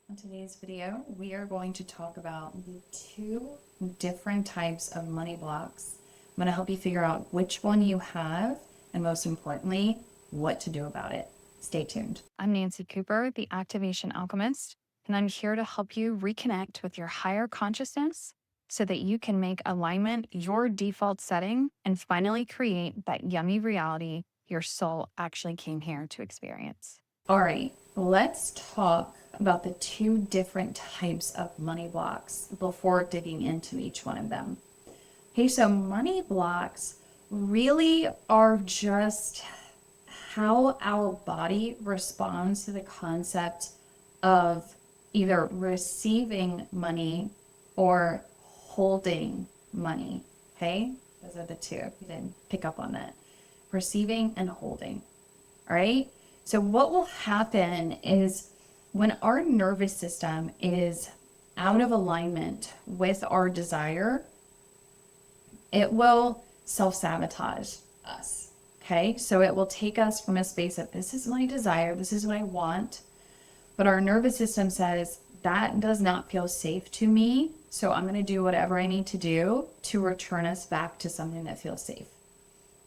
In today's video, we are going to talk about the two different types of money blocks. I'm going to help you figure out which one you have, and most importantly, what to do about it. Stay tuned. I'm Nancy Cooper, the Activation Alchemist, and I'm here to help you reconnect with your higher consciousness so that you can make alignment your default setting and finally create that yummy reality your soul actually came here to experience. All right, let's talk about the two different types of money blocks before digging into each one of them. Okay, so money blocks really are just how our body responds to the concept of either receiving money or holding money. Okay, those are the two, if you didn't pick up on that. Receiving and holding. All right. So what will happen is when our nervous system is out of alignment with our desire, it will self-sabotage us. Okay, so it will take us from a space of this is my desire, this is what I want, but our nervous system says that does not feel safe to me, so I'm going to do whatever I need to do to return us back to something that feels safe.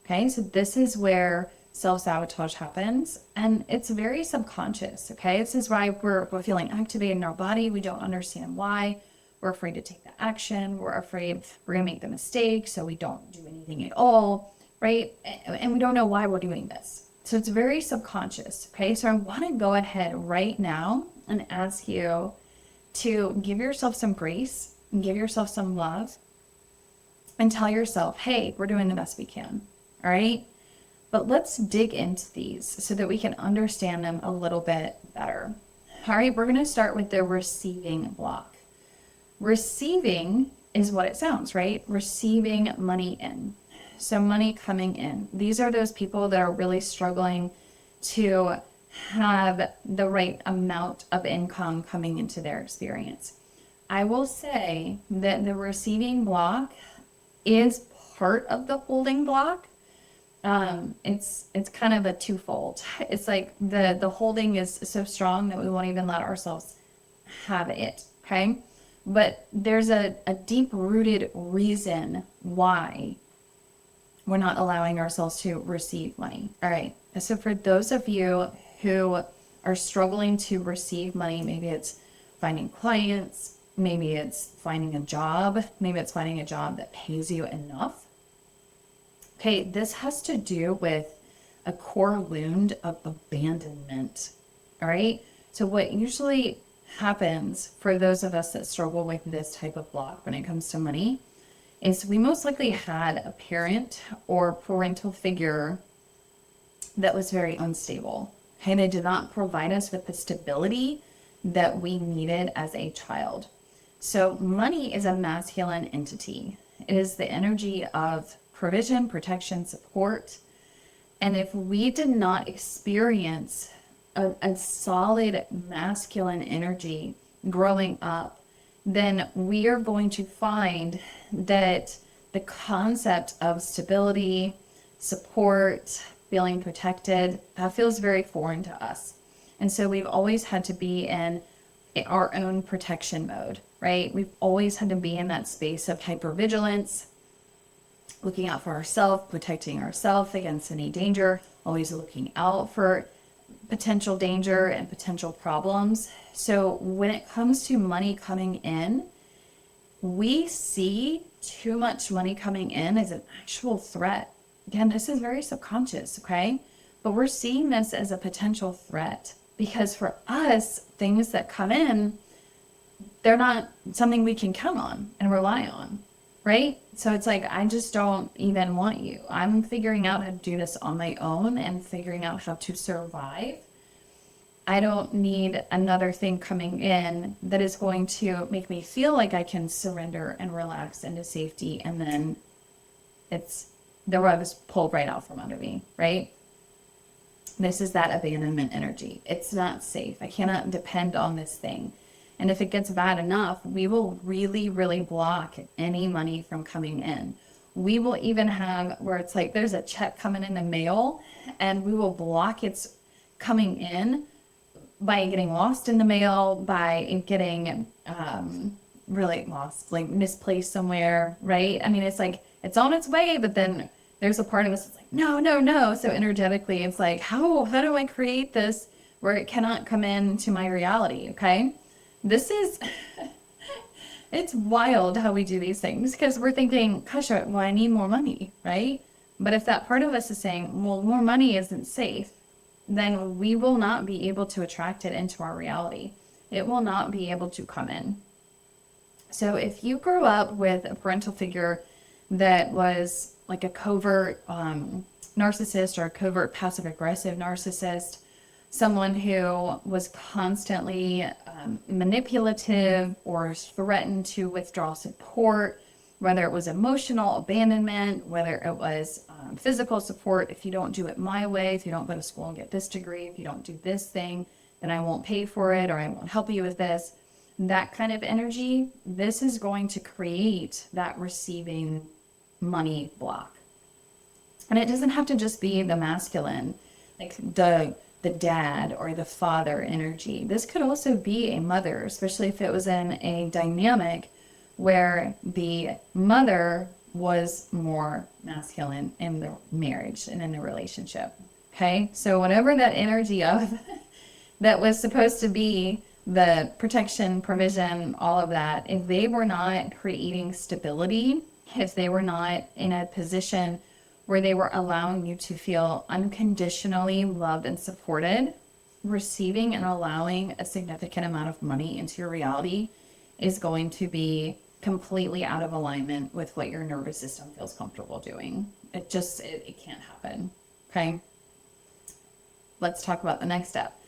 Okay, so this is where self-sabotage happens, and it's very subconscious. Okay, this is why we're feeling activated in our body. We don't understand why. We're afraid to take the action. We're afraid we're gonna make the mistake, so we don't do anything at all, right? And we don't know why we're doing this. So it's very subconscious. Okay, so I want to go ahead right now and ask you to give yourself some grace and give yourself some love and tell yourself, hey, we're doing the best we can. All right, but let's dig into these so that we can understand them a little bit better. All right, we're going to start with the receiving block. Receiving is what it sounds, right? Receiving money in. So money coming in. These are those people that are really struggling to have the right amount of income coming into their experience. I will say that the receiving block is part of the holding block. It's kind of a twofold. It's like the holding is so strong that we won't even let ourselves have it. Okay. But there's a deep rooted reason why we're not allowing ourselves to receive money. All right. So for those of you who are struggling to receive money, maybe it's finding clients, maybe it's finding a job, maybe it's finding a job that pays you enough. Okay, this has to do with a core wound of abandonment. All right. So what usually happens for those of us that struggle with this type of block when it comes to money is we most likely had a parent or parental figure that was very unstable. Okay, they did not provide us with the stability that we needed as a child. So money is a masculine entity. It is the energy of provision, protection, support. And if we did not experience a solid masculine energy growing up, then we are going to find that the concept of stability, support, feeling protected, that feels very foreign to us. And so we've always had to be in our own protection mode, right? We've always had to be in that space of hypervigilance, looking out for ourselves, protecting ourselves against any danger, always looking out for potential danger and potential problems. So when it comes to money coming in, we see too much money coming in as an actual threat. Again, this is very subconscious, okay? But we're seeing this as a potential threat because for us, things that come in, they're not something we can count on and rely on. Right? So it's like, I just don't even want you. I'm figuring out how to do this on my own and figuring out how to survive. I don't need another thing coming in that is going to make me feel like I can surrender and relax into safety. And then the rug is pulled right out from under me, right? This is that abandonment energy. It's not safe. I cannot depend on this thing. And if it gets bad enough, we will really, really block any money from coming in. We will even have where it's like there's a check coming in the mail and we will block its coming in by getting lost in the mail, by getting really lost, like misplaced somewhere, right? I mean, it's like it's on its way, but then there's a part of us that's like, no, no, no. So energetically, it's like, how do I create this where it cannot come into my reality? Okay, this is it's wild how we do these things because we're thinking, gosh, well, I need more money, right? But if that part of us is saying, well, more money isn't safe, then we will not be able to attract it into our reality. It will not be able to come in. So if you grew up with a parental figure that was like a covert narcissist or a covert passive aggressive narcissist, someone who was constantly manipulative or threatened to withdraw support, whether it was emotional abandonment, whether it was physical support. If you don't do it my way, if you don't go to school and get this degree, if you don't do this thing, then I won't pay for it or I won't help you with this. That kind of energy, this is going to create that receiving money block. And it doesn't have to just be the masculine, like the dad or the father energy. This could also be a mother, especially if it was in a dynamic where the mother was more masculine in the marriage and in the relationship. Okay, so whatever that energy of that was supposed to be the protection, provision, all of that, if they were not creating stability, if they were not in a position where they were allowing you to feel unconditionally loved and supported, receiving and allowing a significant amount of money into your reality is going to be completely out of alignment with what your nervous system feels comfortable doing. It can't happen. Okay. Let's talk about the next step.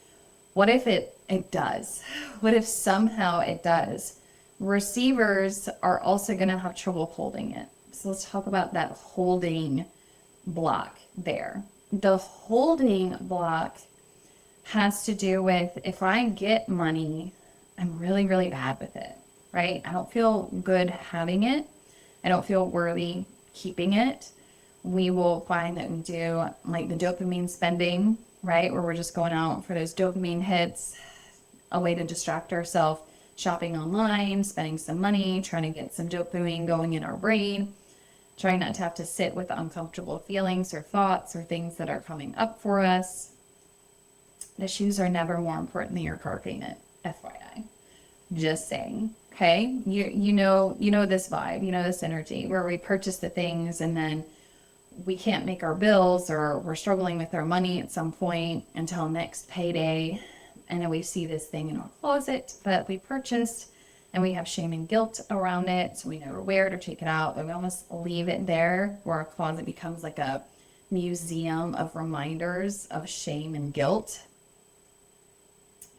What if it does? What if somehow it does? Receivers are also going to have trouble holding it. So let's talk about that holding block there. The holding block has to do with if I get money, I'm really, really bad with it, right? I don't feel good having it. I don't feel worthy keeping it. We will find that we do like the dopamine spending, right? Where we're just going out for those dopamine hits, a way to distract ourselves, shopping online, spending some money, trying to get some dopamine going in our brain, trying not to have to sit with the uncomfortable feelings or thoughts or things that are coming up for us. The shoes are never more important than your car payment, FYI. Just saying. Okay, you know this vibe, you know this energy where we purchase the things and then we can't make our bills or we're struggling with our money at some point until next payday, and then we see this thing in our closet that we purchased and we have shame and guilt around it, so we never wear it or take it out, but we almost leave it there where our closet becomes like a museum of reminders of shame and guilt.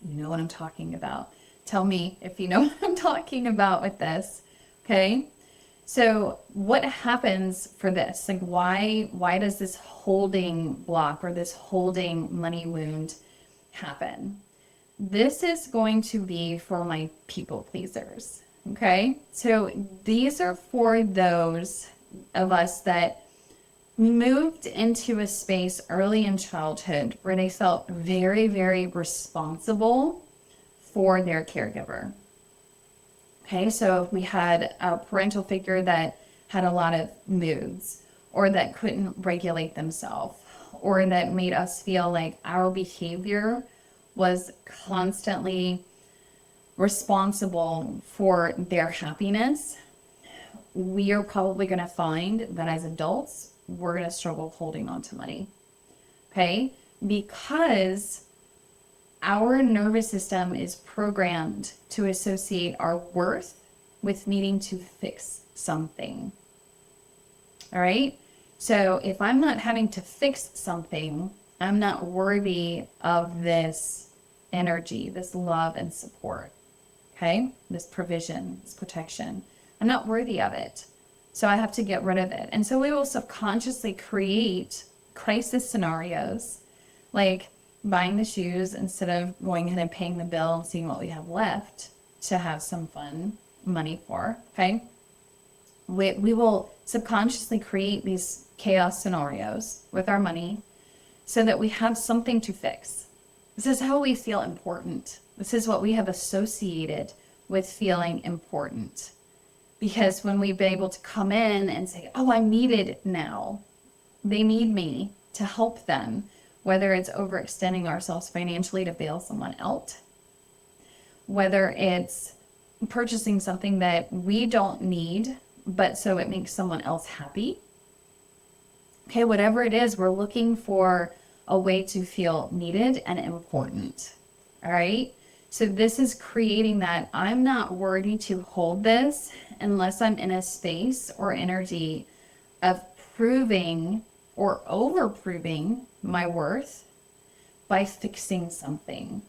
You know what I'm talking about. Tell me if you know what I'm talking about with this, okay? So what happens for this? Like why does this holding block or this holding money wound happen? This is going to be for my people pleasers, okay? So these are for those of us that moved into a space early in childhood where they felt very, very responsible for their caregiver. Okay, so if we had a parental figure that had a lot of moods or that couldn't regulate themselves or that made us feel like our behavior was constantly responsible for their happiness, we are probably going to find that as adults, we're going to struggle holding on to money. Okay, because our nervous system is programmed to associate our worth with needing to fix something. All right? So if I'm not having to fix something, I'm not worthy of this energy, this love and support. Okay? This provision, this protection. I'm not worthy of it. So I have to get rid of it. And so we will subconsciously create crisis scenarios like buying the shoes instead of going ahead and paying the bill and seeing what we have left to have some fun money for, okay? We will subconsciously create these chaos scenarios with our money so that we have something to fix. This is how we feel important. This is what we have associated with feeling important. Because when we've been able to come in and say, oh, I'm needed now, they need me to help them, whether it's overextending ourselves financially to bail someone out, whether it's purchasing something that we don't need, but so it makes someone else happy. Okay, whatever it is, we're looking for a way to feel needed and important. All right. So this is creating that I'm not worthy to hold this unless I'm in a space or energy of proving or over proving my worth by fixing something.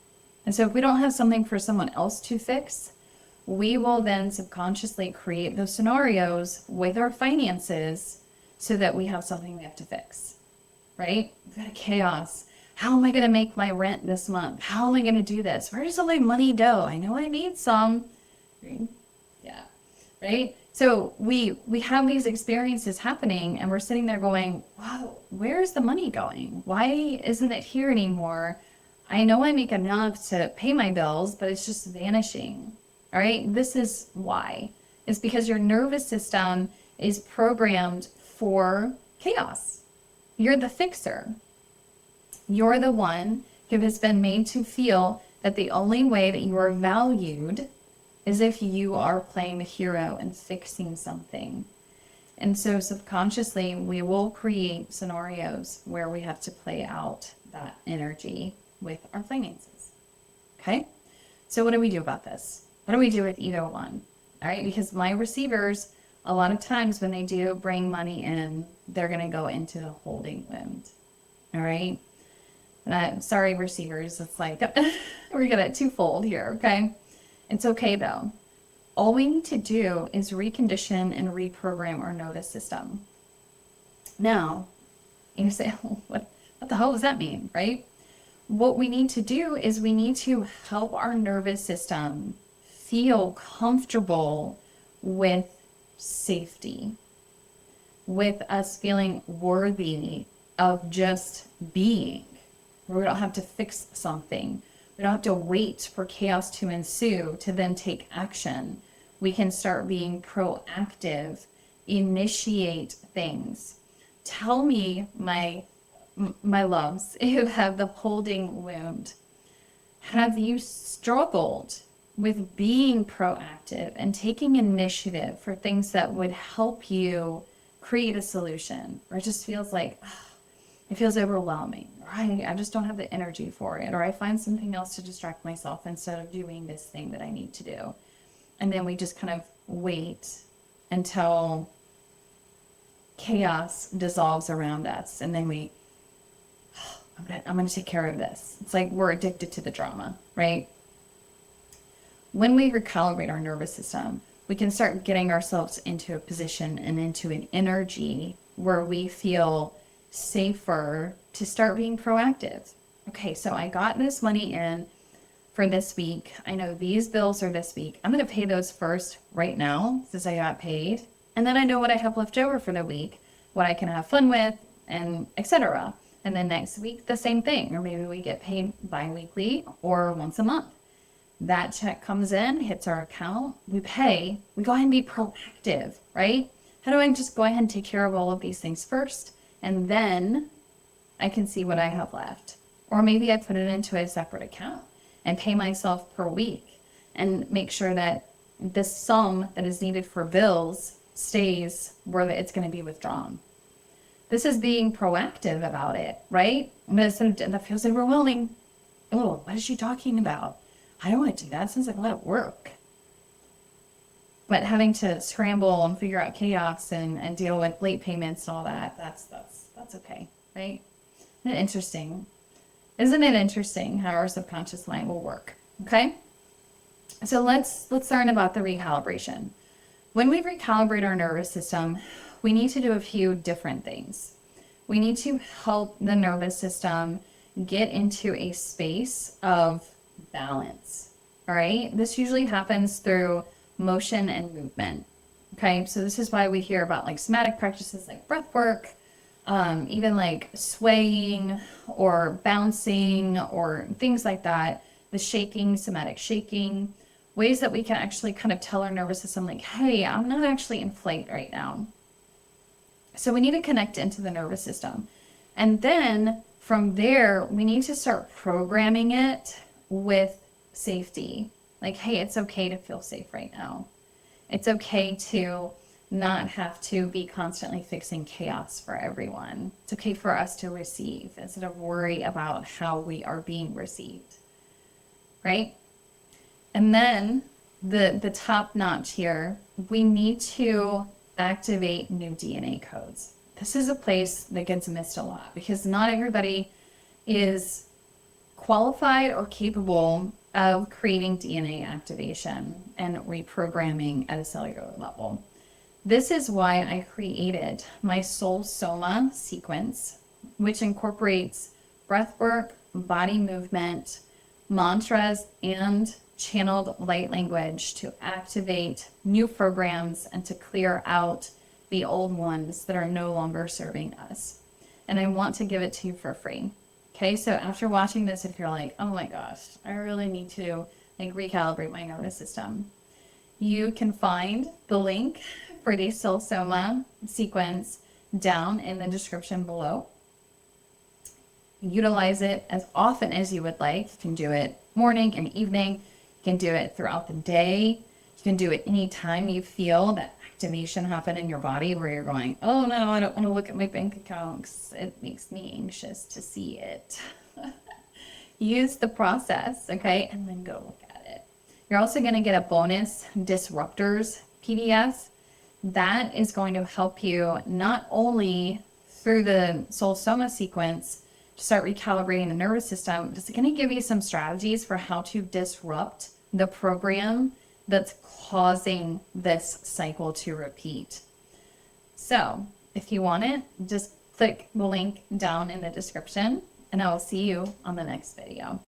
And so if we don't have something for someone else to fix, we will then subconsciously create those scenarios with our finances so that we have something we have to fix, right? We've got a chaos. How am I going to make my rent this month? How am I going to do this? Where does all my money go? I know I need some. Yeah, right? So we have these experiences happening and we're sitting there going, wow, where's the money going? Why isn't it here anymore? I know I make enough to pay my bills, but it's just vanishing. All right, this is why. It's because your nervous system is programmed for chaos. You're the fixer. You're the one who has been made to feel that the only way that you are valued is if you are playing the hero and fixing something. And so subconsciously, we will create scenarios where we have to play out that energy with our finances. Okay? So what do we do about this? What do we do with either one? All right, because my receivers, a lot of times when they do bring money in, they're going to go into the holding wound. All right? Sorry, receivers. It's like, we're going to twofold here, okay? It's okay, though. All we need to do is recondition and reprogram our nervous system. Now, you say, what the hell does that mean, right? What we need to do is we need to help our nervous system feel comfortable with safety, with us feeling worthy of just being. We don't have to fix something. We don't have to wait for chaos to ensue to then take action. We can start being proactive, initiate things. Tell me, my loves who have the holding wound, have you struggled with being proactive and taking initiative for things that would help you create a solution? Or it just feels like, it feels overwhelming, or I just don't have the energy for it, or I find something else to distract myself instead of doing this thing that I need to do. And then we just kind of wait until chaos dissolves around us, and then I'm gonna take care of this. It's like we're addicted to the drama, right? When we recalibrate our nervous system, we can start getting ourselves into a position and into an energy where we feel safer to start being proactive. Okay, so I got this money in for this week. I know these bills are this week. I'm going to pay those first right now since I got paid. And then I know what I have left over for the week, what I can have fun with, and etc. And then next week, the same thing. Or maybe we get paid bi-weekly or once a month. That check comes in, hits our account, we pay, we go ahead and be proactive, right? How do I just go ahead and take care of all of these things first? And then I can see what I have left. Or maybe I put it into a separate account and pay myself per week and make sure that this sum that is needed for bills stays where it's going to be withdrawn. This is being proactive about it, right? And that feels overwhelming. Oh, what is she talking about? I don't want to do that. It sounds like a lot of work. But having to scramble and figure out chaos and deal with late payments and all that, that's okay, right? Isn't it interesting? Isn't it interesting how our subconscious mind will work? Okay? So let's learn about the recalibration. When we recalibrate our nervous system, we need to do a few different things. We need to help the nervous system get into a space of balance. All right? This usually happens through motion and movement. Okay? So this is why we hear about like somatic practices like breath work, even like swaying or bouncing or things like that, the shaking, somatic shaking, ways that we can actually kind of tell our nervous system, like, hey, I'm not actually in flight right now. So we need to connect into the nervous system. And then from there, we need to start programming it with safety. Like, hey, it's okay to feel safe right now. It's okay to not have to be constantly fixing chaos for everyone. It's okay for us to receive instead of worry about how we are being received, right? And then the top notch here, we need to activate new DNA codes. This is a place that gets missed a lot because not everybody is qualified or capable of creating DNA activation and reprogramming at a cellular level. This is why I created my Soul Soma sequence, which incorporates breath work, body movement, mantras, and channeled light language to activate new programs and to clear out the old ones that are no longer serving us. And I want to give it to you for free. Okay, so after watching this, if you're like, oh my gosh, I really need to like recalibrate my nervous system, you can find the link for the Soul Soma sequence down in the description below. Utilize it as often as you would like. You can do it morning and evening. You can do it throughout the day. You can do it anytime you feel that activation happen in your body where you're going, oh no, I don't want to look at my bank account because it makes me anxious to see it. Use the process, okay? And then go look at it. You're also going to get a bonus disruptors PDF. That is going to help you not only through the Soul Soma sequence to start recalibrating the nervous system, but it's going to give you some strategies for how to disrupt the program that's causing this cycle to repeat. So if you want it, just click the link down in the description and I will see you on the next video.